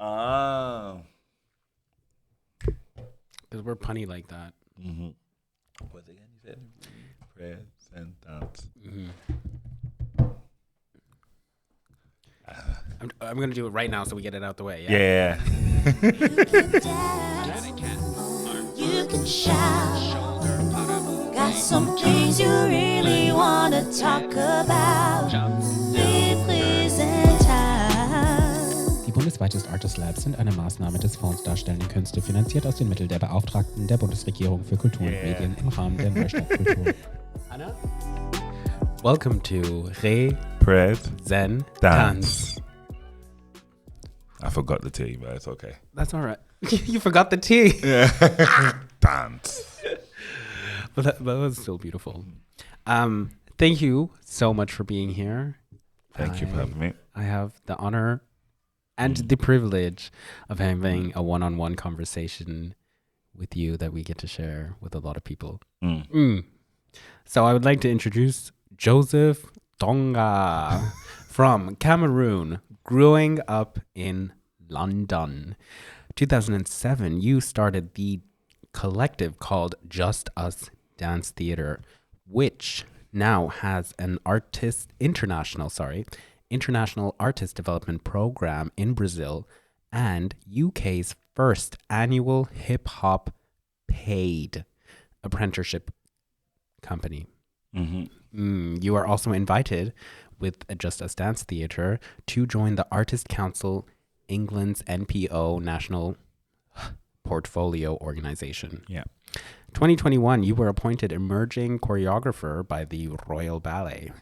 Ah. Because we're punny like that. Mm-hmm. What again? You said prayers and dance. Mm-hmm. I'm going to do it right now so we get it out the way. Yeah. You can dance, you can shout. Got some things you really want to talk about. Repräsentant. Die Bundesweiten Artist Labs sind eine Maßnahme des Fonds Darstellende Künste, finanziert aus den Mitteln der Beauftragten der Bundesregierung für Kultur und Medien im Rahmen der NEUSTART Kultur. Anna? Welcome to Dance. Dance. I forgot the T, but it's okay. That's all right. You forgot the T. Yeah. Dance. But that was still beautiful. Thank you so much for being here. Thank you for having me. I have the honor and the privilege of having a one-on-one conversation with you that we get to share with a lot of people. So I would like to introduce Joseph Toonga from Cameroon, growing up in London. 2007, you started the collective called Just Us Dance Theatre, which now has an international artist development program in Brazil and UK's first annual hip-hop paid apprenticeship company. Mm-hmm. You are also invited with Just Us Dance Theatre to join the Artist Council, England's NPO National Portfolio Organization. Yeah. 2021, you were appointed emerging choreographer by the Royal Ballet.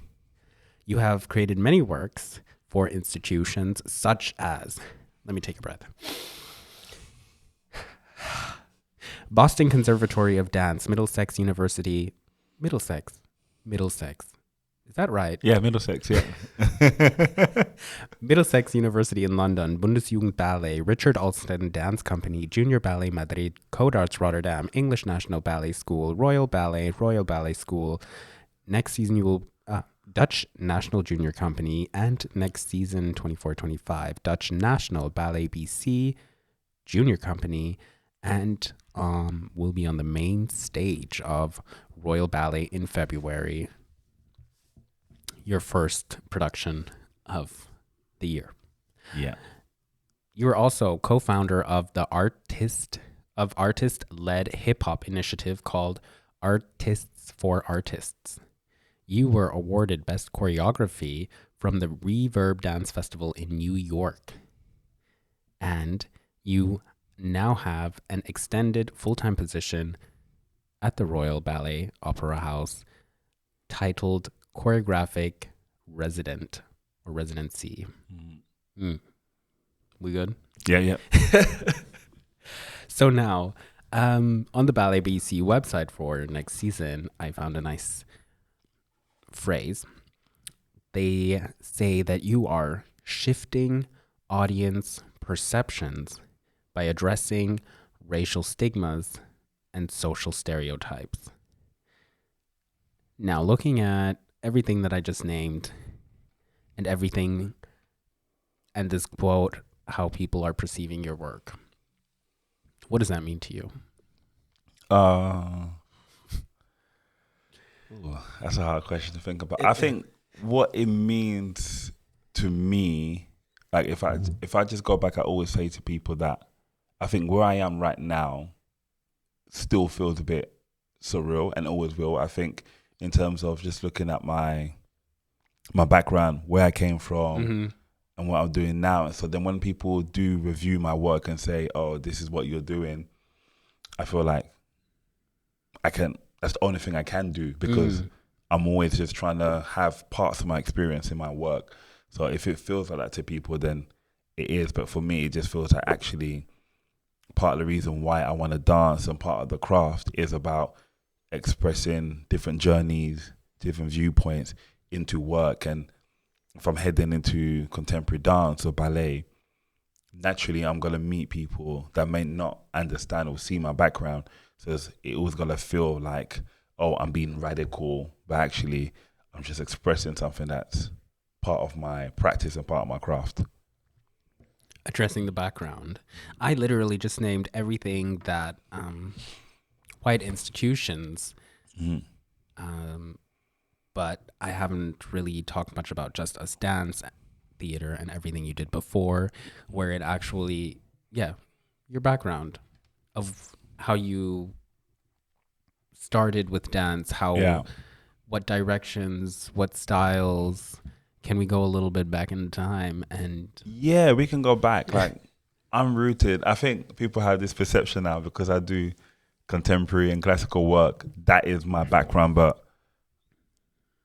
You have created many works for institutions such as, let me take a breath, Boston Conservatory of Dance, Middlesex University, Middlesex. Is that right? Yeah, Middlesex, yeah. Middlesex University in London, Bundesjugend Ballet, Richard Alston Dance Company, Junior Ballet Madrid, Codarts Rotterdam, English National Ballet School, Royal Ballet School. Next season you will Dutch National Junior Company, and next season 24-25 Dutch National Ballet BC Junior Company, and will be on the main stage of Royal Ballet in February. Your first production of the year. Yeah. You are also co-founder of the artist-led hip-hop initiative called Artists for Artists. You were awarded Best Choreography from the Reverb Dance Festival in New York. And you now have an extended full-time position at the Royal Ballet Opera House titled Choreographic Resident or Residency. We good? Yeah. So now, on the Ballet BC website for next season, I found a nice phrase. They say that you are shifting audience perceptions by addressing racial stigmas and social stereotypes. Now, looking at everything that I just named and everything and this quote, how people are perceiving your work, what does that mean to you? That's a hard question to think about. I think what it means to me, like if I just go back, I always say to people that I think where I am right now still feels a bit surreal and always will. I think in terms of just looking at my background, where I came from, and what I'm doing now. And so then when people do review my work and say, oh, this is what you're doing, I feel like that's the only thing I can do, because I'm always just trying to have parts of my experience in my work. So if it feels like that to people, then it is. But for me, it just feels like actually part of the reason why I want to dance and part of the craft is about expressing different journeys, different viewpoints into work. And if I'm heading into contemporary dance or ballet, naturally I'm going to meet people that may not understand or see my background. So it was going to feel like, oh, I'm being radical, but actually I'm just expressing something that's part of my practice and part of my craft. addressing the background. I literally just named everything that white institutions, but I haven't really talked much about just us dance, theater, and everything you did before, where it actually, your background of how you started with dance, what directions, what styles. Can we go a little bit back in time? And yeah, we can go back. Like, I'm rooted. I think people have this perception now because I do contemporary and classical work. That is my background, but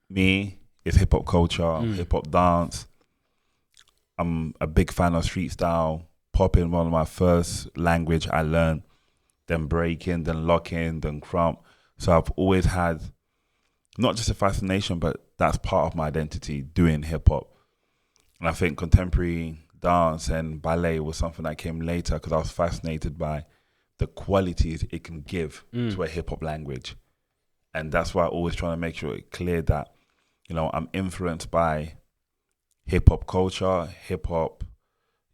me is hip hop culture, hip hop dance. I'm a big fan of street style. Popping, one of my first language I learned. Then breaking, then locking, then crump. So I've always had not just a fascination, but that's part of my identity, doing hip hop. And I think contemporary dance and ballet was something that came later because I was fascinated by the qualities it can give to a hip hop language. And that's why I always trying to make sure it's clear that, you know, I'm influenced by hip hop culture, hip hop,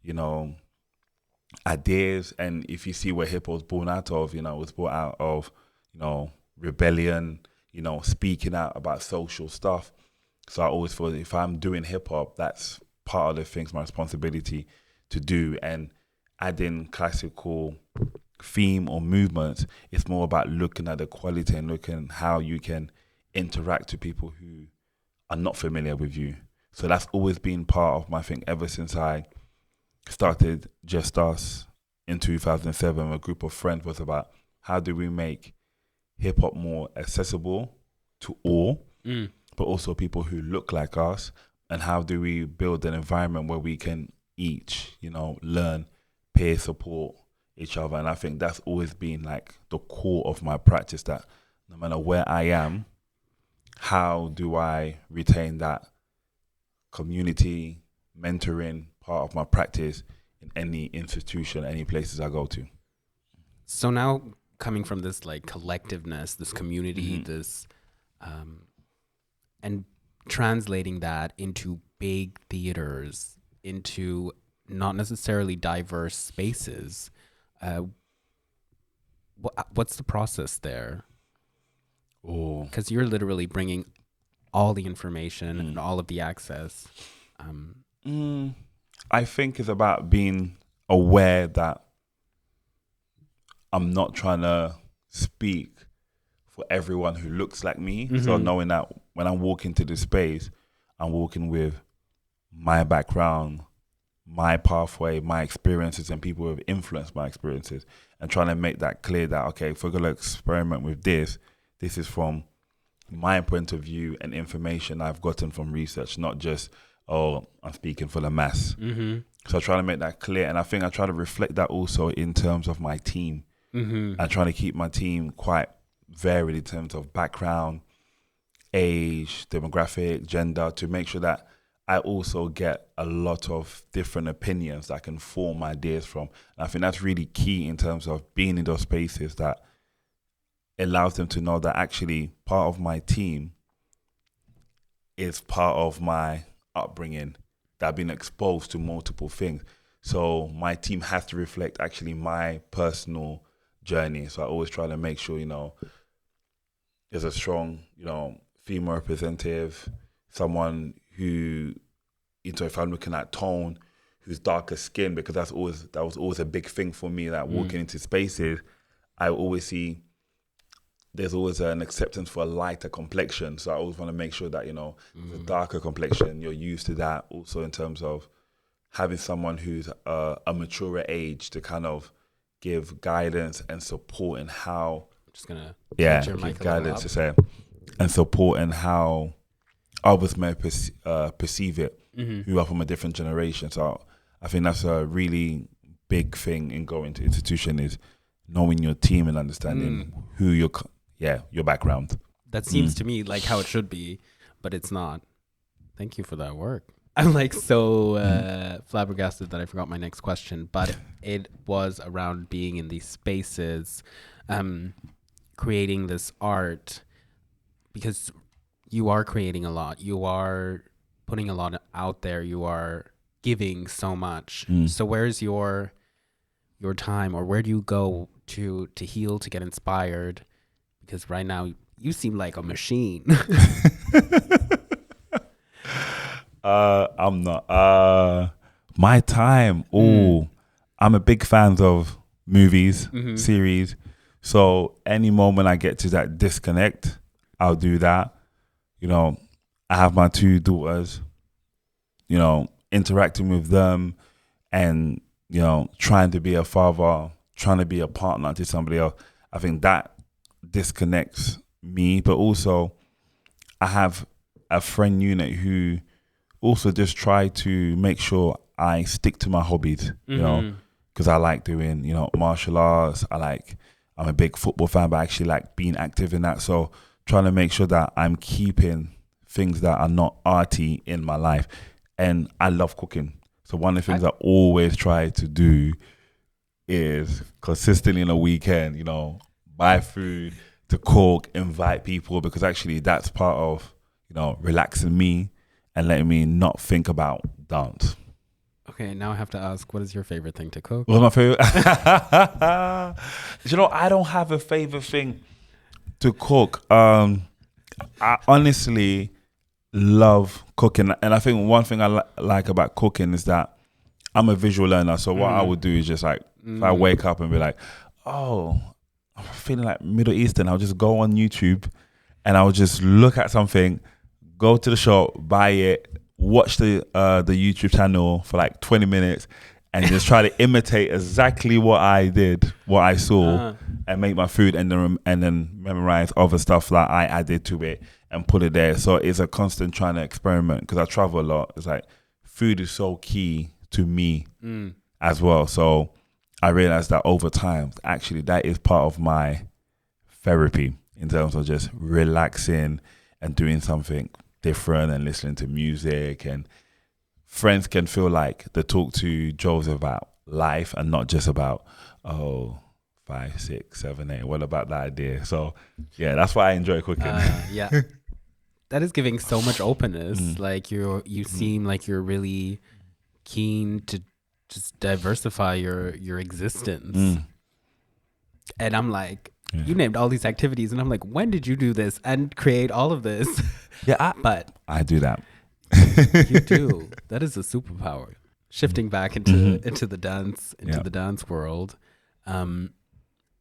you know, ideas. And if you see where hip hop was born out of, you know, it was born out of, you know, rebellion, you know, speaking out about social stuff. So I always feel that if I'm doing hip hop, that's part of the things, my responsibility to do. And adding classical theme or movements, it's more about looking at the quality and looking how you can interact with people who are not familiar with you. So that's always been part of my thing ever since I started Just Us in 2007. A group of friends was about how do we make hip hop more accessible to all, but also people who look like us, and how do we build an environment where we can each, you know, learn, peer support each other. And I think that's always been like the core of my practice, that no matter where I am, how do I retain that community mentoring part of my practice in any institution, any places I go to. So now, coming from this like collectiveness, this community, this, and translating that into big theaters, into not necessarily diverse spaces, what's the process there? Oh, Because you're literally bringing all the information and all of the access. I think it's about being aware that I'm not trying to speak for everyone who looks like me. So knowing that when I walk into the space, I'm walking with my background, my pathway, my experiences, and people who have influenced my experiences, and trying to make that clear that, okay, if we're going to experiment with this is from my point of view and information I've gotten from research, not just, oh, I'm speaking for the mass. So I try to make that clear. And I think I try to reflect that also in terms of my team. I try to keep my team quite varied in terms of background, age, demographic, gender, to make sure that I also get a lot of different opinions that I can form ideas from. And I think that's really key in terms of being in those spaces, that allows them to know that actually part of my team is part of my upbringing, that I've been exposed to multiple things. So my team has to reflect actually my personal journey. So I always try to make sure, you know, there's a strong, you know, female representative, someone who, you know, if I'm looking at tone, who's darker skin, because that was always a big thing for me, that walking into spaces, I always see there's always an acceptance for a lighter complexion. So I always want to make sure that, you know, the darker complexion, you're used to that. Also in terms of having someone who's a maturer age to kind of give guidance and support in how, Just gonna give guidance to say, and support in how others may perceive it, who are from a different generation. So I think that's a really big thing in going to institution, is knowing your team and understanding who your background. That seems to me like how it should be, but it's not. Thank you for that work. I'm like so flabbergasted that I forgot my next question, but it was around being in these spaces, creating this art, because you are creating a lot. You are putting a lot out there. You are giving so much. So where's your time, or where do you go to heal, to get inspired? Because right now you seem like a machine. I'm not. My time. I'm a big fan of movies, series. So any moment I get to that disconnect, I'll do that. You know, I have my 2 daughters, you know, interacting with them and, you know, trying to be a father, trying to be a partner to somebody else. I think that disconnects me. But also I have a friend unit who also just try to make sure I stick to my hobbies, you know, because I like doing, you know, martial arts. I'm a big football fan, but I actually like being active in that. So trying to make sure that I'm keeping things that are not arty in my life. And I love cooking. So one of the things I always try to do is consistently in a weekend, you know, buy food, to cook, invite people, because actually that's part of, you know, relaxing me and letting me not think about dance. Okay, now I have to ask, what is your favorite thing to cook? What's my favorite? You know, I don't have a favorite thing to cook. I honestly love cooking, and I think one thing I like about cooking is that I'm a visual learner. So what I would do is just like, if I wake up and be like, oh, I'm feeling like Middle Eastern, I'll just go on YouTube and I'll just look at something, go to the shop, buy it, watch the YouTube channel for like 20 minutes and just try to imitate exactly what I did, what I saw, and make my food, and then memorize other stuff that I added to it and put it there. So it's a constant trying to experiment, because I travel a lot. It's like food is so key to me as well. So I realized that over time, actually, that is part of my therapy in terms of just relaxing and doing something different and listening to music. And friends can feel like they talk to Joseph about life and not just about, 5, 6, 7, 8. What about that idea? So yeah, that's why I enjoy cooking. Yeah, that is giving so much openness. Like you seem like you're really keen to just diversify your existence. And I'm like, you named all these activities, and I'm like, when did you do this and create all of this? Yeah, but I do that. You do. That is a superpower. Shifting back into the dance, the dance world.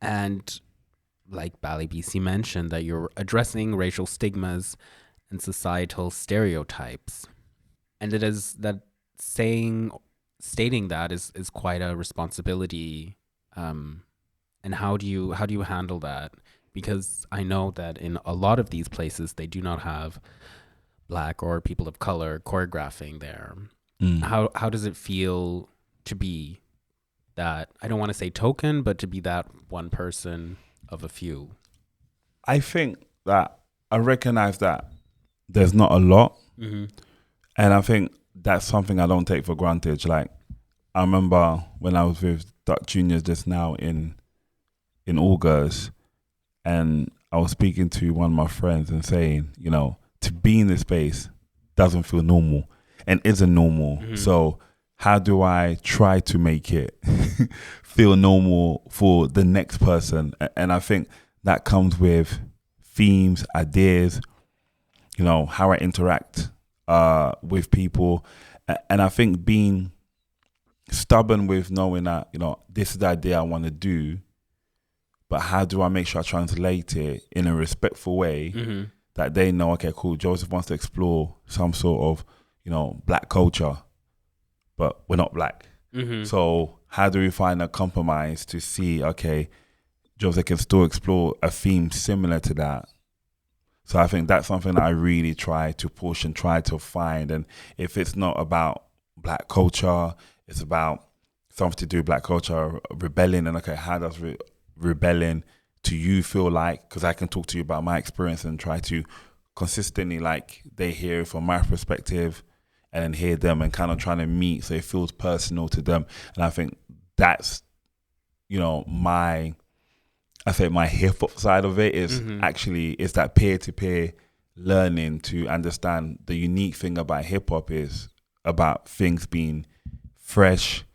And like Bally BC mentioned, that you're addressing racial stigmas and societal stereotypes. And it is that stating that is quite a responsibility. And how do you handle that? Because I know that in a lot of these places, they do not have Black or people of color choreographing there. How does it feel to be that, I don't want to say token, but to be that one person of a few? I think that I recognize that there's not a lot. And I think that's something I don't take for granted. Like, I remember when I was with Dutch Juniors just now in August, and I was speaking to one of my friends and saying, you know, to be in this space doesn't feel normal and isn't normal. So how do I try to make it feel normal for the next person? And I think that comes with themes, ideas, you know, how I interact with people. And I think being stubborn with knowing that, you know, this is the idea I want to do, but how do I make sure I translate it in a respectful way that they know, okay, cool, Joseph wants to explore some sort of, you know, Black culture, but we're not Black. So how do we find a compromise to see, okay, Joseph can still explore a theme similar to that? So I think that's something that I really try to push and try to find. And if it's not about Black culture, it's about something to do with Black culture, rebelling, and okay, how does rebelling to you feel like? Because I can talk to you about my experience and try to consistently, like, they hear it from my perspective and then hear them and kind of trying to meet so it feels personal to them. And I think that's, you know, my hip hop side of it is actually is that peer-to-peer learning to understand the unique thing about hip hop is about things being fresh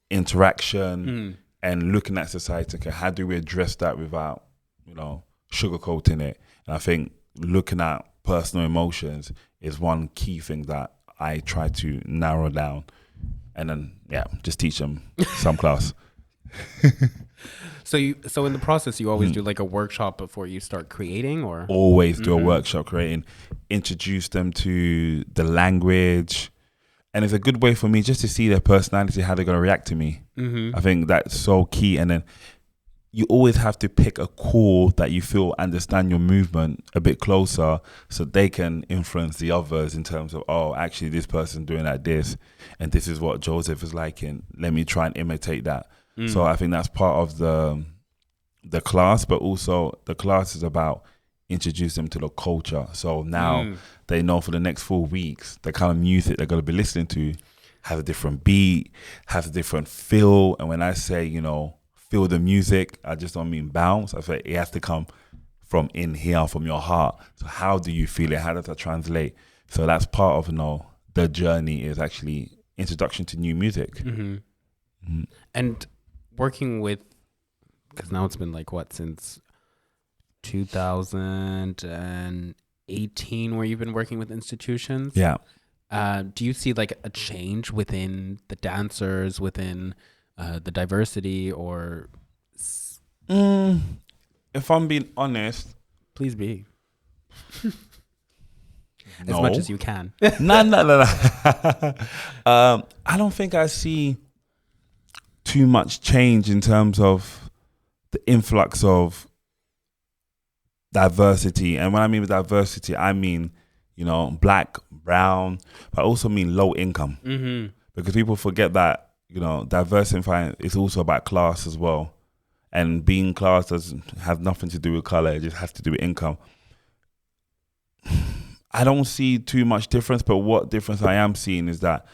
interaction and looking at society. Okay, how do we address that without, sugarcoating it? And I think looking at personal emotions is one key thing that I try to narrow down, and then just teach them some class. So in the process, you always do like a workshop before you start creating, or always do a workshop creating, introduce them to the language, and it's a good way for me just to see their personality, how they're going to react to me. I think that's so key. And then you always have to pick a core that you feel understand your movement a bit closer, so they can influence the others in terms of, oh, actually this person doing like this, and this is what Joseph is like, and let me try and imitate that. So I think that's part of the class, but also the class is about introducing them to the culture. So now they know for the next 4 weeks, the kind of music they're going to be listening to has a different beat, has a different feel. And when I say, feel the music, I just don't mean bounce. I say it has to come from in here, from your heart. So how do you feel it? How does that translate? So that's part of, the journey is actually introduction to new music. And working with, because now it's been like since 2018 where you've been working with institutions. Yeah. Do you see like a change within the dancers, within the diversity, or? If I'm being honest, Please be. As no. much as you can. No. I don't think I see too much change in terms of the influx of diversity. And when I mean with diversity, I mean, black, brown, but I also mean low income. Because people forget that, diversifying is also about class as well. And being class has nothing to do with color, it just has to do with income. I don't see too much difference, but what difference I am seeing is that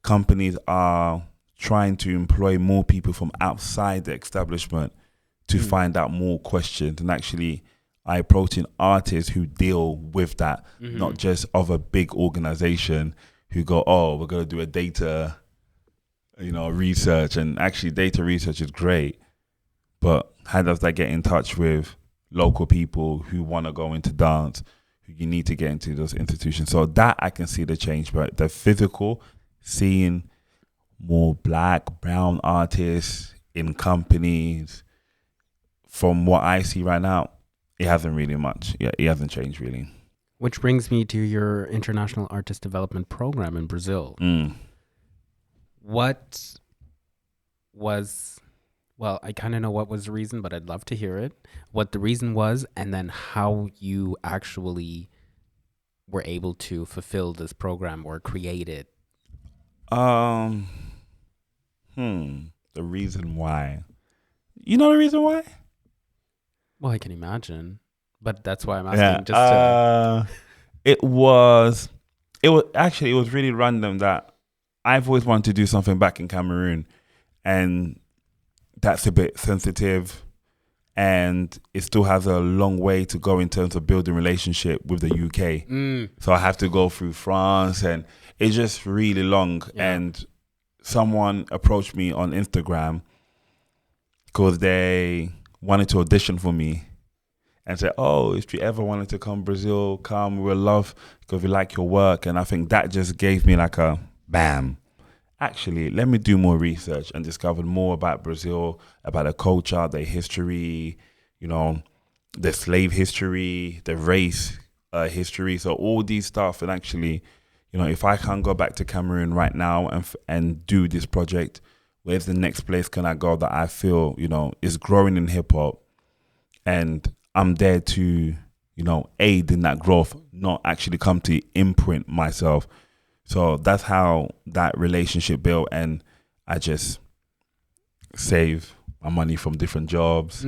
companies are trying to employ more people from outside the establishment to find out more questions, and actually are approaching artists who deal with that, not just of a big organization who go, oh, we're going to do a data, research. And actually data research is great, but how does that get in touch with local people who want to go into dance, who you need to get into those institutions? So that I can see the change, but the physical, seeing more black, brown artists in companies, from what I see right now, it hasn't really much. Yeah, it hasn't changed really. Which brings me to your international artist development program in Brazil. What was, I kind of know what was the reason, but I'd love to hear it. What the reason was, and then how you actually were able to fulfill this program or create it. The reason why. You know the reason why? Well, I can imagine, but that's why I'm asking. It was really random that I've always wanted to do something back in Cameroon, and that's a bit sensitive, and it still has a long way to go in terms of building relationship with the UK. So I have to go through France, and it's just really long. And someone approached me on Instagram because they wanted to audition for me and said, oh, if you ever wanted to come Brazil, come, we'll love, because we like your work. And I think that just gave me like a bam. Actually, let me do more research, and discovered more about Brazil, about the culture, the history, the slave history, the race history. So all these stuff. And actually, if I can't go back to Cameroon right now and do this project, where's the next place can I go that I feel, is growing in hip hop, and I'm there to, aid in that growth, not actually come to imprint myself. So that's how that relationship built, and I just save my money from different jobs,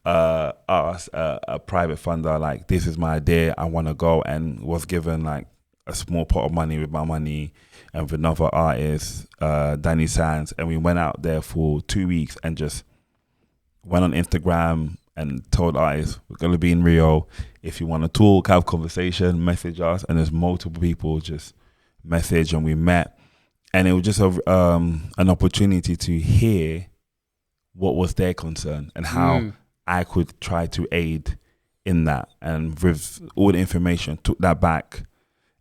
asked a private funder, like, this is my idea, I want to go, and was given like a small pot of money with my money and with another artist, Danny Sands, and we went out there for 2 weeks and just went on Instagram and told artists, we're going to be in Rio. If you want to talk, have conversation, message us. And there's multiple people just message, and we met. And it was just an opportunity to hear what was their concern and how I could try to aid in that. And with all the information, took that back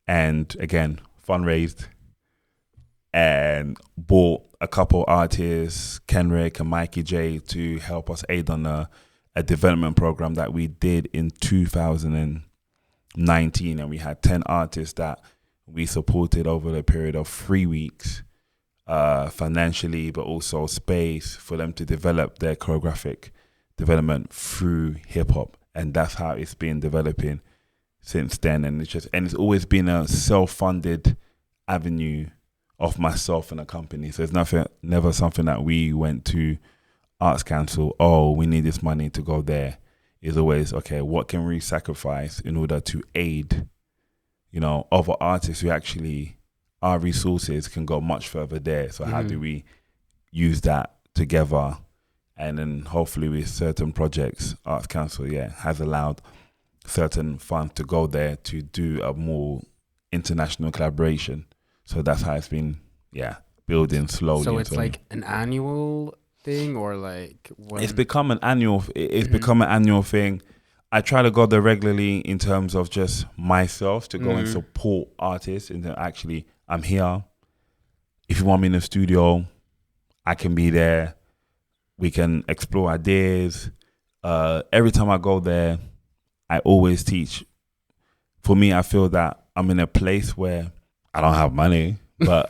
and again, fundraised and bought a couple artists, Kenrick and Mikey J, to help us aid on a development program that we did in 2019. And we had 10 artists that we supported over the period of 3 weeks, financially, but also space for them to develop their choreographic development through hip hop. And that's how it's been developing since then. And it's always been a self-funded avenue of myself and a company. So it's never something that we went to Arts Council, oh, we need this money to go there. It's always, okay, what can we sacrifice in order to aid, other artists who actually, our resources can go much further there. So how do we use that together? And then hopefully with certain projects, Arts Council, has allowed certain funds to go there to do a more international collaboration. So that's how it's been, building slowly. So it's like an annual thing, or like when... It's become an annual. It's become an annual thing. I try to go there regularly in terms of just myself to go and support artists. And actually, I'm here. If you want me in the studio, I can be there. We can explore ideas. Every time I go there, I always teach. For me, I feel that I'm in a place where I don't have money, but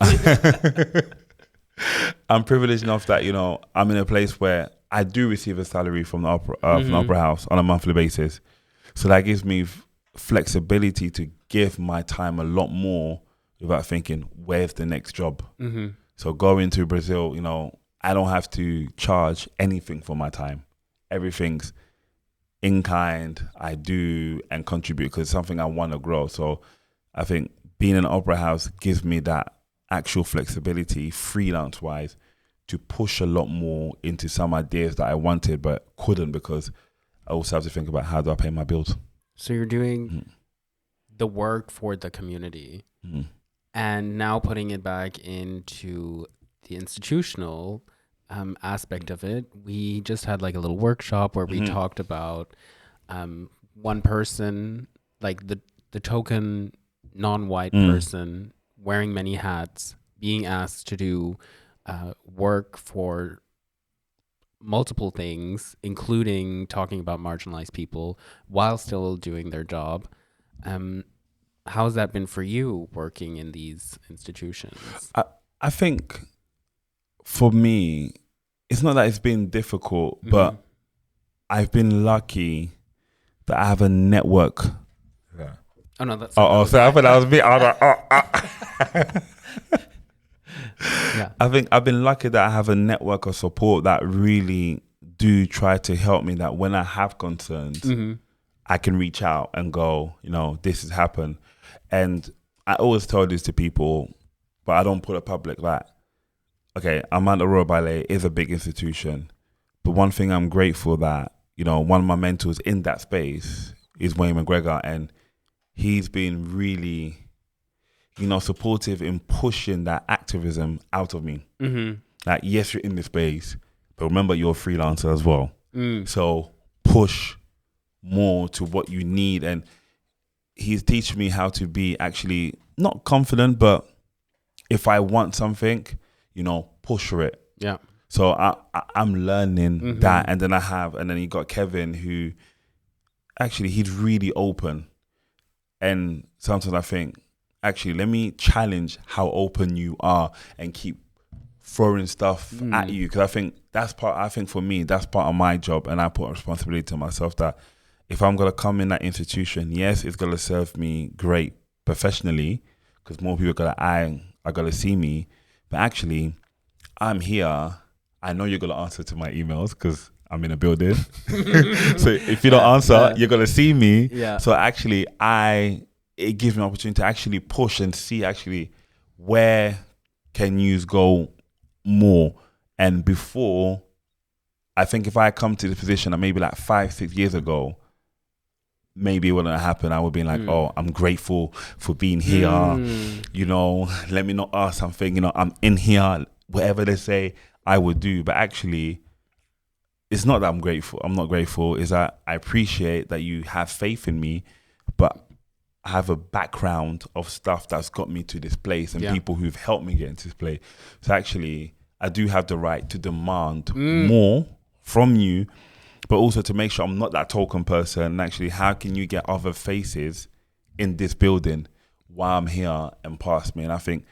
I'm privileged enough that, I'm in a place where I do receive a salary from the opera house on a monthly basis. So that gives me flexibility to give my time a lot more without thinking, where's the next job? So going to Brazil, I don't have to charge anything for my time. Everything's in kind. I do and contribute because it's something I want to grow. So I think being in an opera house gives me that actual flexibility, freelance-wise, to push a lot more into some ideas that I wanted but couldn't, because I also have to think about how do I pay my bills. So you're doing the work for the community and now putting it back into the institutional aspect of it. We just had like a little workshop where we talked about one person, like the token non-white person wearing many hats, being asked to do work for multiple things, including talking about marginalized people while still doing their job. How's that been for you working in these institutions? I think for me, it's not that it's been difficult, but I've been lucky that I have a network. Yeah. Oh no, that's. So I thought that was me. I was like, Yeah. I think I've been lucky that I have a network of support that really do try to help me, that when I have concerns, I can reach out and go, this has happened. And I always tell this to people, but I don't put it public, like, okay, I'm at the Royal Ballet, is a big institution. But one thing I'm grateful that, one of my mentors in that space is Wayne McGregor, and he's been really, supportive in pushing that activism out of me. Like, yes, you're in this space, but remember you're a freelancer as well. So push more to what you need. And he's teaching me how to be actually not confident, but if I want something, push for it. Yeah. So I'm learning that. And then you got Kevin, who actually, he's really open. And sometimes I think, actually, let me challenge how open you are and keep throwing stuff at you. Because I think for me, that's part of my job. And I put a responsibility to myself that if I'm going to come in that institution, yes, it's going to serve me great professionally, because more people are going to see me. But actually, I'm here. I know you're going to answer to my emails because I'm in a building. So if you don't answer, you're going to see me. Yeah. So actually, it gives me an opportunity to actually push and see actually where can you go more. And before, I think if I come to this position maybe like 5-6 years ago, maybe it wouldn't happen. I would be like, oh, I'm grateful for being here. Let me not ask something. I'm in here. Whatever they say, I would do. But actually, it's not that I'm grateful. I'm not grateful. Is that I appreciate that you have faith in me, but I have a background of stuff that's got me to this place and people who've helped me get into this place. So actually, I do have the right to demand more from you, but also to make sure I'm not that token person. And actually, how can you get other faces in this building while I'm here and past me? And I think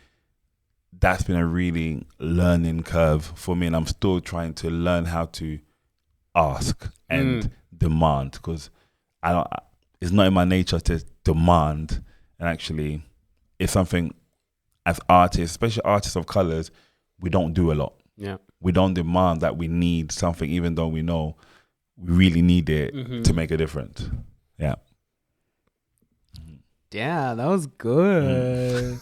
that's been a really learning curve for me. And I'm still trying to learn how to ask and demand, because it's not in my nature to demand. And actually, it's something as artists, especially artists of colors, we don't do a lot. Yeah. We don't demand that we need something, even though we know we really need it to make a difference. Yeah. Yeah, that was good.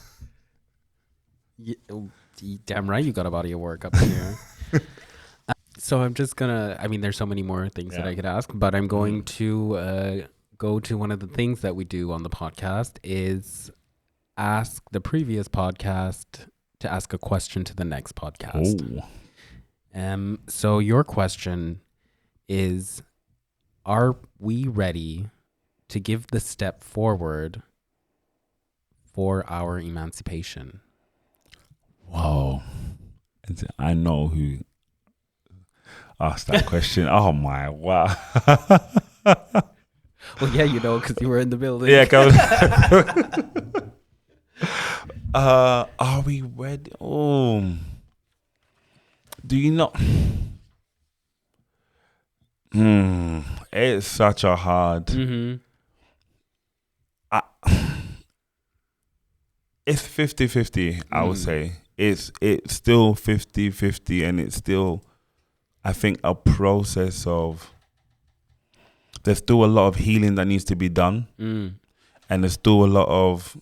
Damn right you got a body of work up here. So I'm just gonna, there's so many more things that I could ask, but I'm going to go to one of the things that we do on the podcast is ask the previous podcast to ask a question to the next podcast. So your question is, are we ready to give the step forward for our emancipation? Whoa. I know who asked that question. Oh my, wow. Well, yeah, because you were in the building. Yeah, are we ready? Oh, do you know? It's such a hard. It's 50-50, I would say. It's still 50-50, and it's still, I think, a process of, there's still a lot of healing that needs to be done. And there's still a lot of,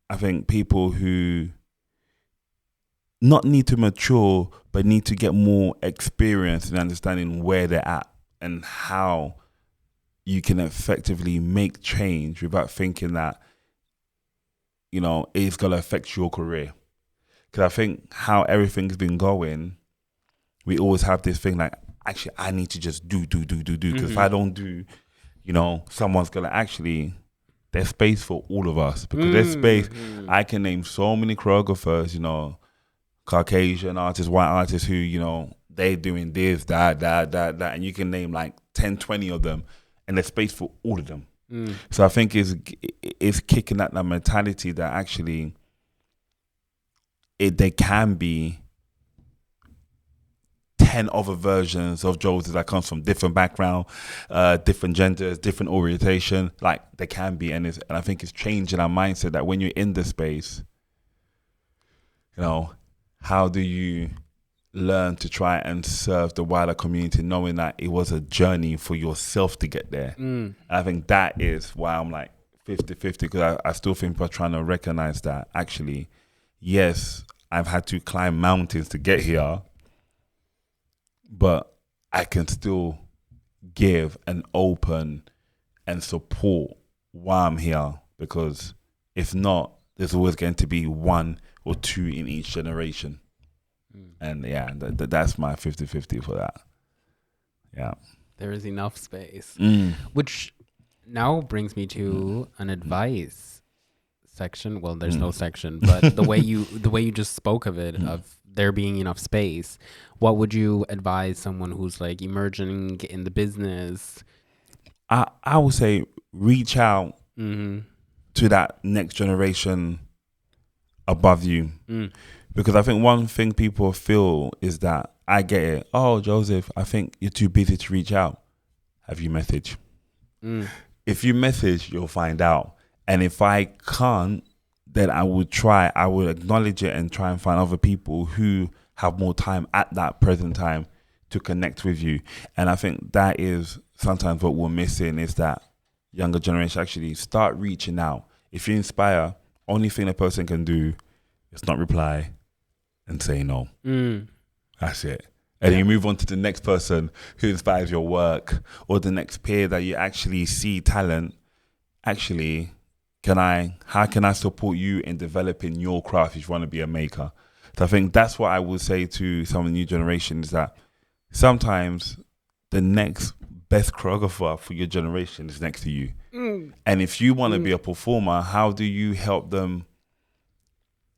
I think, people who not need to mature, but need to get more experience in understanding where they're at and how you can effectively make change without thinking that, it's going to affect your career. Because I think how everything's been going, we always have this thing like, actually, I need to just do. Because if I don't do, someone's going to actually, there's space for all of us. Because there's space. I can name so many choreographers, Caucasian artists, white artists who, they're doing this, that. And you can name like 10, 20 of them. And there's space for all of them. So I think it's kicking at that mentality that actually there can be 10 other versions of Joseph that comes from different background, different genders, different orientation. Like there can be, and I think it's changing our mindset that when you're in the space, how do you learn to try and serve the wider community, knowing that it was a journey for yourself to get there. And I think that is why I'm like 50-50, because I still think we're trying to recognize that actually, yes, I've had to climb mountains to get here, but I can still give and open and support while I'm here, because if not, there's always going to be one or two in each generation. And yeah, that's my 50-50 for that. Yeah. There is enough space. Which now brings me to an advice section. Well, there's no section, but the way you just spoke of it, of there being enough space, what would you advise someone who's like emerging in the business? I would say reach out to that next generation above you. Because I think one thing people feel is that, I get it, oh, Joseph, I think you're too busy to reach out. Have you messaged? If you message, you'll find out. And if I can't, then I would acknowledge it and try and find other people who have more time at that present time to connect with you. And I think that is sometimes what we're missing, is that younger generation actually start reaching out. If you inspire, only thing a person can do is not reply and say no. That's it. And you move on to the next person who inspires your work, or the next peer that you actually see talent. Actually, how can I support you in developing your craft if you want to be a maker? So I think that's what I would say to some of the new generation, is that sometimes the next best choreographer for your generation is next to you. And if you want to be a performer, how do you help them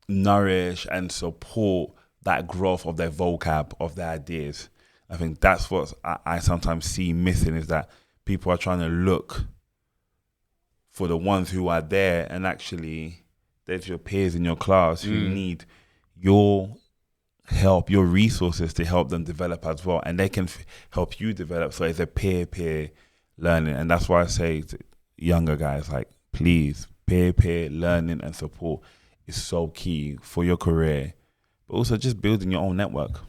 nourish and support that growth of their vocab, of their ideas? I think that's what I sometimes see missing, is that people are trying to look for the ones who are there, and actually there's your peers in your class who need your help, your resources to help them develop as well, and they can help you develop. So it's a peer learning, and that's why I say to younger guys, like, please, peer learning and support is so key for your career, but also just building your own network.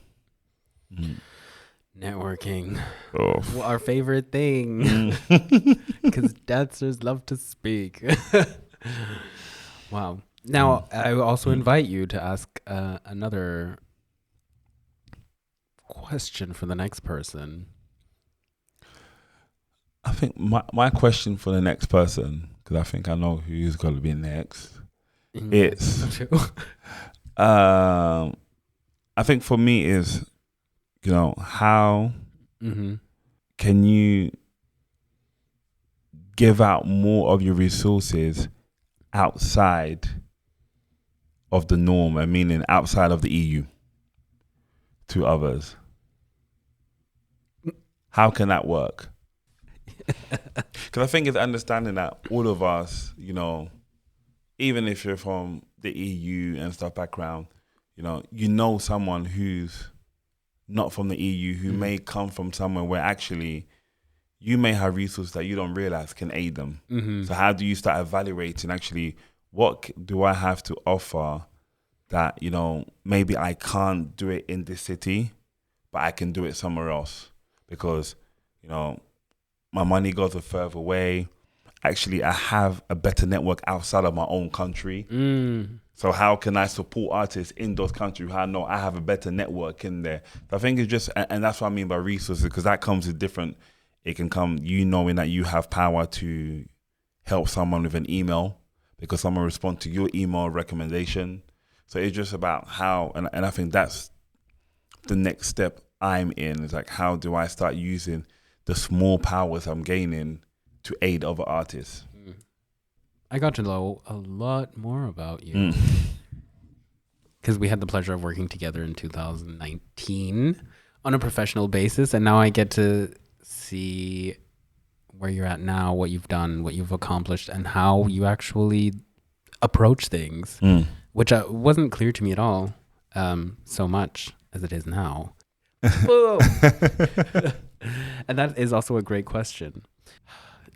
Networking, our favorite thing, because dancers love to speak. Wow. Now, I also invite you to ask another question for the next person. I think my question for the next person, because I think I know who's going to be next, it's, I think for me is, how can you give out more of your resources outside of the norm, and meaning outside of the EU, to others? How can that work? Because I think it's understanding that all of us, even if you're from the EU and stuff background, someone who's not from the EU, who may come from somewhere where actually you may have resources that you don't realize can aid them. So how do you start evaluating actually, what do I have to offer that, maybe I can't do it in this city, but I can do it somewhere else because, my money goes a further away. Actually, I have a better network outside of my own country. So how can I support artists in those countries? How I know I have a better network in there. So I think it's just, and that's what I mean by resources, because that comes with different, it can come, knowing that you have power to help someone with an email because someone responds to your email recommendation. So it's just about how, and I think that's the next step I'm in, is like, how do I start using the small powers I'm gaining to aid other artists? I got to know a lot more about you because we had the pleasure of working together in 2019 on a professional basis, and now I get to see where you're at now, what you've done, what you've accomplished, and how you actually approach things, which wasn't clear to me at all, so much as it is now. And that is also a great question.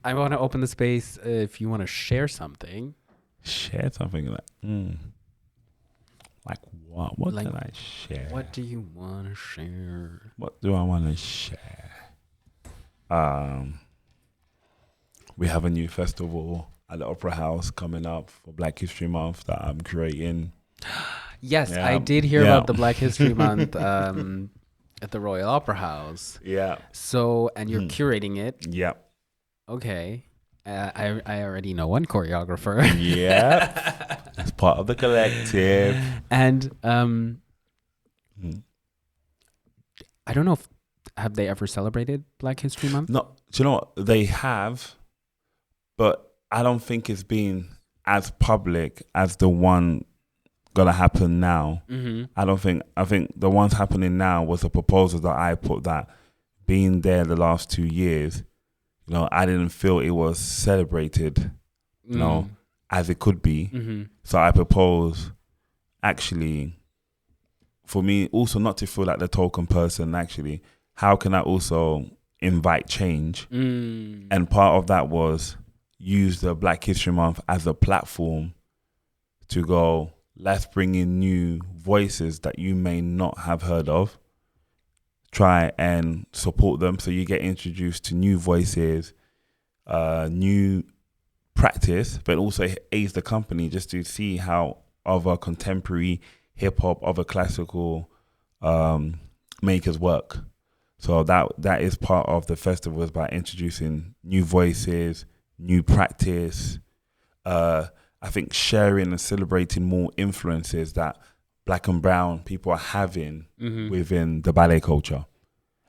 I want to open the space if you want to share something. Share something like what? What can I share? What do you want to share? What do I want to share? We have a new festival at the Opera House coming up for Black History Month that I'm creating. Yes, I did hear about the Black History Month at the Royal Opera House. Yeah. So, and you're curating it. Yeah. Okay. I already know one choreographer. Yeah. It's part of the collective. And I don't know if, have they ever celebrated Black History Month? No, do you know what? They have, but I don't think it's been as public as the one gonna happen now. I think the ones happening now was a proposal that I put, that being there the last 2 years, I didn't feel it was celebrated, as it could be. So I propose, actually, for me also not to feel like the token person, actually, how can I also invite change? And part of that was use the Black History Month as a platform to go, let's bring in new voices that you may not have heard of. Try and support them so you get introduced to new voices, new practice, but also aids the company just to see how other contemporary hip hop, other classical makers work. So that is part of the festival, is by introducing new voices, new practice. I think sharing and celebrating more influences that Black and brown people are having within the ballet culture,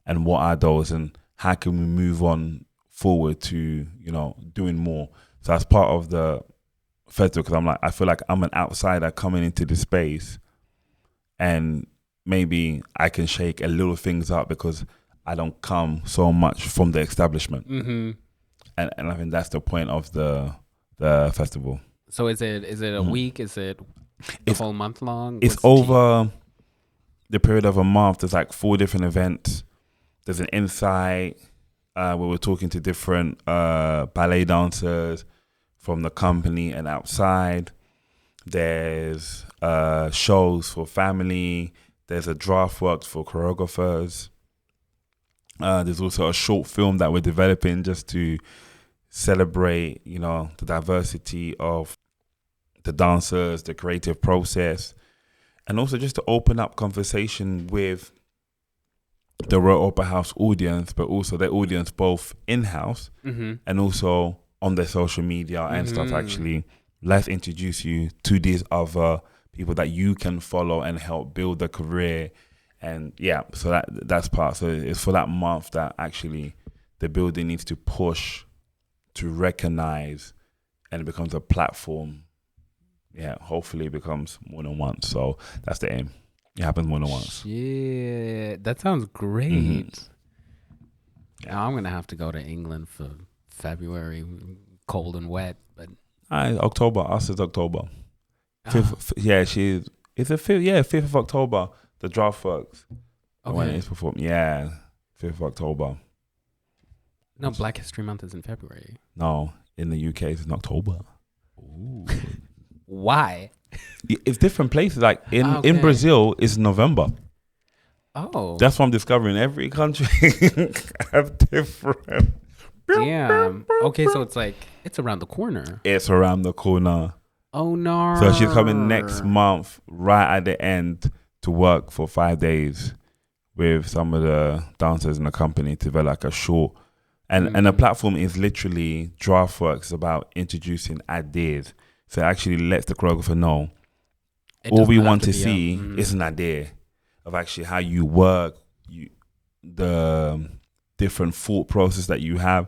and what are those, and how can we move on forward to, you know, doing more. So that's part of the festival, because I feel like I'm an outsider coming into the space, and maybe I can shake a little things up because I don't come so much from the establishment. And I think that's the point of the festival. So is it a week? Is it a whole month long? It's over the period of a month. There's like 4 different events. There's an insight where we're talking to different ballet dancers from the company and outside. There's shows for family. There's a draft work for choreographers. There's also a short film that we're developing just to celebrate, you know, the diversity of the dancers, the creative process, and also just to open up conversation with the Royal Opera House audience, but also the audience both in-house and also on their social media and stuff. Actually, let's introduce you to these other people that you can follow and help build a career. And yeah, so that's part. So it's for that month that actually the building needs to push to recognize, and it becomes a platform. Yeah, hopefully it becomes more than once. So that's the aim. It happens more than once. Yeah, that sounds great. Now I'm gonna have to go to England for February, cold and wet. But October. Us is October. 5th, yeah, it's a 5th. Yeah, 5th of October. The draft works. When it's performed. Yeah, 5th of October. No, Black History Month is in February. No, in the UK it's in October. Ooh. Why? It's different places. Like in Brazil, it's November. Oh, that's what I'm discovering. Every country have different. Damn. Okay, so it's around the corner. It's around the corner. Oh no. So she's coming next month, right at the end, to work for 5 days with some of the dancers in the company to develop like a short. And the platform is literally DraftWorks. It's about introducing ideas. So it actually lets the choreographer know all we want to see is an idea of actually how you work, the different thought process that you have,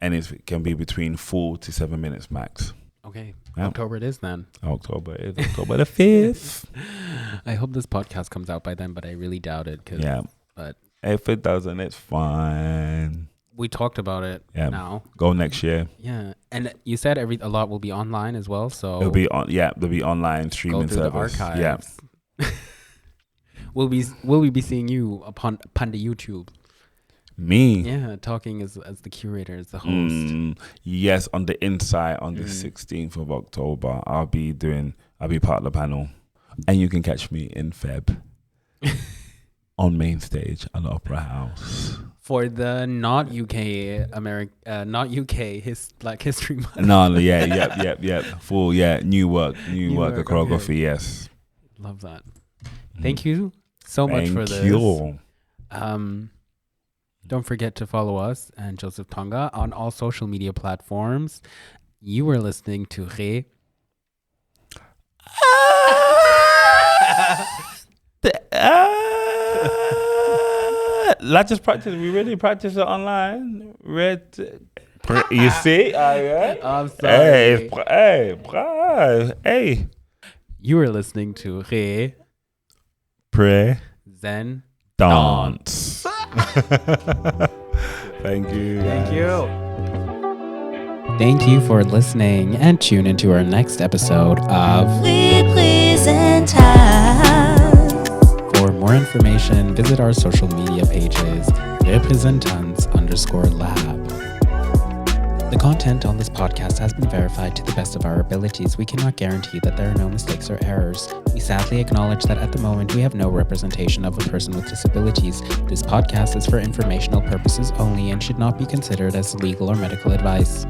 and it can be between 4 to 7 minutes max. Okay. Yeah. October it is then. October the 5th. I hope this podcast comes out by then, but I really doubt it. But if it doesn't, it's fine. We talked about it now. Go next year. Yeah. And you said a lot will be online as well. So it'll be there'll be online streaming go through service. The archives. Yeah. Will we be seeing you upon the YouTube? Me? Yeah, talking as the curator, as the host. Yes, on the inside on the 16th of October, I'll be part of the panel, and you can catch me in Feb on main stage at the Opera House for the not UK Black History Month. No, yep. Full new work, the choreography. Okay. Yes, love that. Thank you so much for this. You. Don't forget to follow us and Joseph Toonga on all social media platforms. You were listening to Re. Let's just practice. We really practice it online. You see? I'm sorry. Hey. You were listening to Re. Pray. Zen. Dance. Thank you. Thank you. Thank you for listening, and tune into our next episode of Representant. For more information, visit our social media pages, representants_lab. The content on this podcast has been verified to the best of our abilities. We cannot guarantee that there are no mistakes or errors. We sadly acknowledge that at the moment we have no representation of a person with disabilities. This podcast is for informational purposes only and should not be considered as legal or medical advice.